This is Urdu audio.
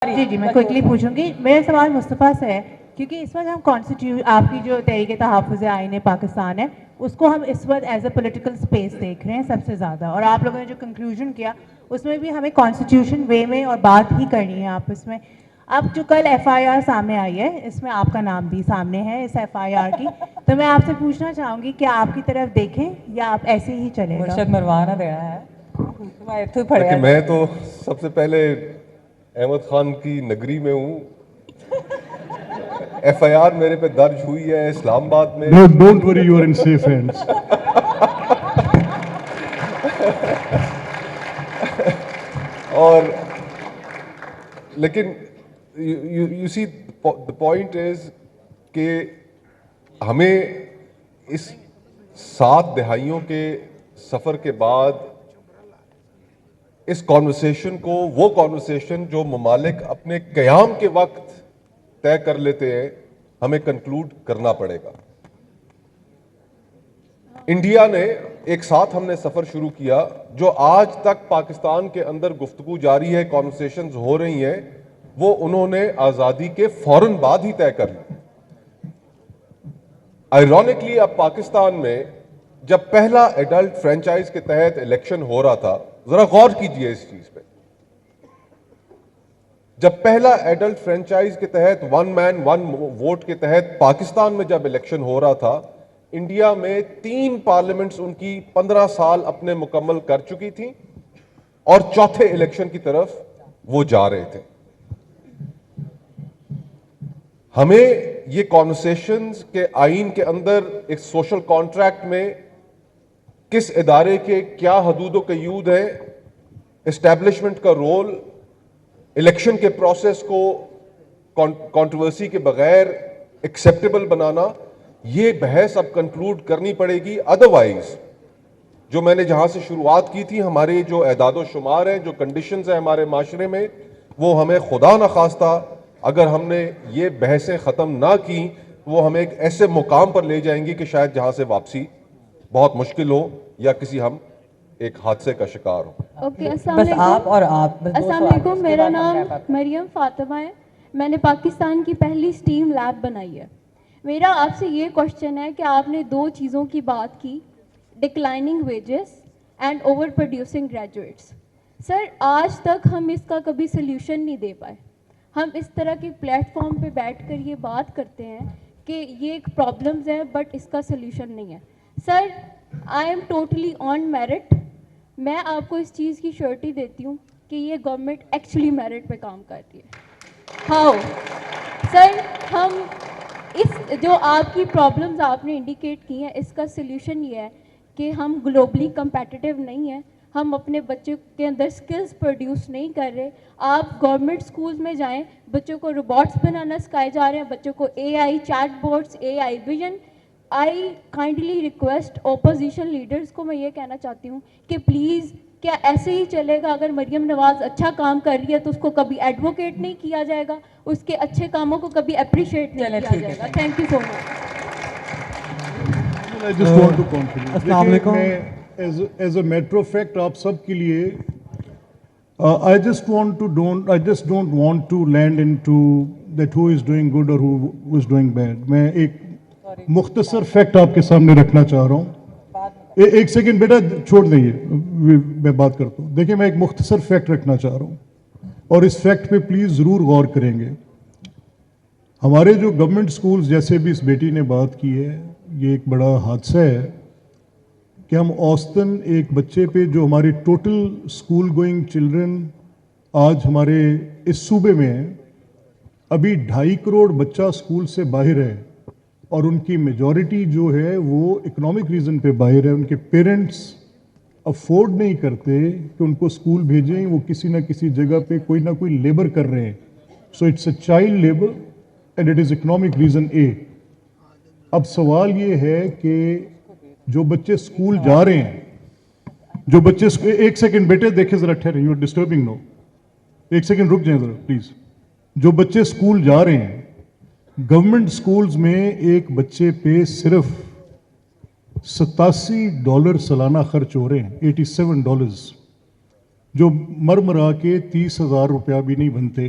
جی جی میں کوئکلی پوچھوں گی. میرا سوال مصطفیٰ سے ہے کیونکہ اس وقت ہم آپ کی جو تحریک تحفظ آئین پاکستان ہے اس کو ہم اس وقت ایز اے پولیٹیکل اسپیس دیکھ رہے ہیں سب سے زیادہ, اور آپ لوگوں نے جو کنکلوژن کیا اس میں بھی ہمیں کانسٹیٹیوشن وے میں اور بات ہی کرنی ہے آپس میں. اب جو کل ایف آئی آر سامنے آئی ہے اس میں آپ کا نام بھی سامنے ہے اس ایف آئی آر کی, تو میں آپ سے پوچھنا چاہوں گی کہ آپ کی طرف دیکھیں یا آپ ایسے ہی چلے گا؟ مرشد مروانہ دے رہا ہے. کہ میں تو سب سے پہلے احمد خان کی نگری میں ہوں. ایف آئی آر میرے پہ درج ہوئی ہے اسلام آباد میں. Don't worry you are in safe hands. اور لیکن you C the point is کہ ہمیں اس 7 دہائیوں کے سفر کے بعد اس کانورسیشن کو, وہ کانورسیشن جو ممالک اپنے قیام کے وقت طے کر لیتے ہیں, ہمیں کنکلوڈ کرنا پڑے گا. انڈیا نے ایک ساتھ ہم نے سفر شروع کیا جو آج تک پاکستان کے اندر گفتگو جاری ہے, کانورسیشنز ہو رہی ہیں, وہ انہوں نے آزادی کے فوراً بعد ہی طے کر لی. آئرونکلی اب پاکستان میں جب پہلا ایڈلٹ فرینچائز کے تحت الیکشن ہو رہا تھا, ذرا غور کیجئے اس چیز پہ, جب پہلا ایڈلٹ فرینچائز کے تحت 1 مین 1 ووٹ کے تحت پاکستان میں جب الیکشن ہو رہا تھا, انڈیا میں 3 پارلیمنٹس ان کی 15 سال اپنے مکمل کر چکی تھیں اور چوتھے الیکشن کی طرف وہ جا رہے تھے. ہمیں یہ کانورسیشنز کے آئین کے اندر ایک سوشل کانٹریکٹ میں کس ادارے کے کیا حدود و قیود ہیں, اسٹیبلشمنٹ کا رول, الیکشن کے پروسیس کو کنٹروورسی کے بغیر ایکسیپٹیبل بنانا, یہ بحث اب کنکلوڈ کرنی پڑے گی. ادروائز جو میں نے جہاں سے شروعات کی تھی, ہمارے جو اعداد و شمار ہیں, جو کنڈیشنز ہیں ہمارے معاشرے میں, وہ ہمیں خدا نخواستہ اگر ہم نے یہ بحثیں ختم نہ کی, وہ ہمیں ایک ایسے مقام پر لے جائیں گی کہ شاید جہاں سے واپسی بہت مشکل ہو یا کسی ہم ایک حادثے کا شکار ہو. اوکے, السلام علیکم. میرا نام مریم فاطمہ ہے. میں نے پاکستان کی پہلی سٹیم لیب بنائی ہے. میرا آپ سے یہ کوشچن ہے کہ آپ نے 2 چیزوں کی بات کی, declining wages and over producing graduates. Sir آج تک ہم اس کا کبھی سلیوشن نہیں دے پائے. ہم اس طرح کے پلیٹ فارم پہ بیٹھ کر یہ بات کرتے ہیں کہ یہ ایک پرابلمز ہے بٹ اس کا سلیوشن نہیں ہے. Sir I am totally on merit. میں آپ کو اس چیز کی شیورٹی دیتی ہوں کہ یہ گورنمنٹ ایکچولی میرٹ پہ کام کرتی ہے. ہاؤ سر, ہم اس جو آپ کی پرابلمز آپ نے انڈیکیٹ کی ہیں, اس کا سلیوشن یہ ہے کہ ہم گلوبلی کمپیٹیٹیو نہیں ہیں, ہم اپنے بچوں کے اندر سکلز پروڈیوس نہیں کر رہے. آپ گورنمنٹ اسکولز میں جائیں, بچوں کو روبوٹس بنانا سکھائے جا رہے ہیں, بچوں کو A I chat boards, A I vision. I kindly request opposition leaders کو, میں یہ کہنا چاہتی ہوں کہ پلیز کیا ایسے ہی چلے گا؟ اگر مریم نواز اچھا کام کر رہی ہے تو اس کو کبھی ایڈوکیٹ نہیں کیا جائے گا, اس کے اچھے کاموں کو کبھی اپریشیٹ نہیں کیا جائے گا. Thank you so much. I just want to contribute. السلام علیکم. As a matter of fact, آپ سب کے لیے I just don't want to land into that who is doing good or who is doing bad. میں ایک مختصر فیکٹ آپ کے سامنے رکھنا چاہ رہا ہوں. ایک سیکنڈ بیٹا چھوڑ دئیے, میں بات کرتا ہوں. دیکھیں میں ایک مختصر فیکٹ رکھنا چاہ رہا ہوں اور اس فیکٹ پہ پلیز ضرور غور کریں گے. ہمارے جو گورنمنٹ سکولز, جیسے بھی اس بیٹی نے بات کی ہے, یہ ایک بڑا حادثہ ہے کہ ہم اوسطاً ایک بچے پہ, جو ہماری ٹوٹل اسکول گوئنگ چلڈرن آج ہمارے اس صوبے میں ہیں, ابھی 2.5 کروڑ بچہ اسکول سے باہر ہے اور ان کی میجورٹی جو ہے وہ اکنامک ریزن پہ باہر ہے. ان کے پیرنٹس افورڈ نہیں کرتے کہ ان کو اسکول بھیجیں, وہ کسی نہ کسی جگہ پہ کوئی نہ کوئی لیبر کر رہے ہیں. So it's a child labour and it is economic reason a. اب سوال یہ ہے کہ جو بچے اسکول جا رہے ہیں, جو بچے ایک سیکنڈ بیٹے دیکھیں ذرا, ٹھہریں, یو آر ڈسٹربنگ نو, ایک سیکنڈ رک جائیں ذرا پلیز. جو بچے اسکول جا رہے ہیں, گورنمنٹ اسکولز میں ایک بچے پہ صرف $87 سالانہ خرچ ہو رہے ہیں, $87, جو مرمرا کے 30,000 روپیہ بھی نہیں بنتے.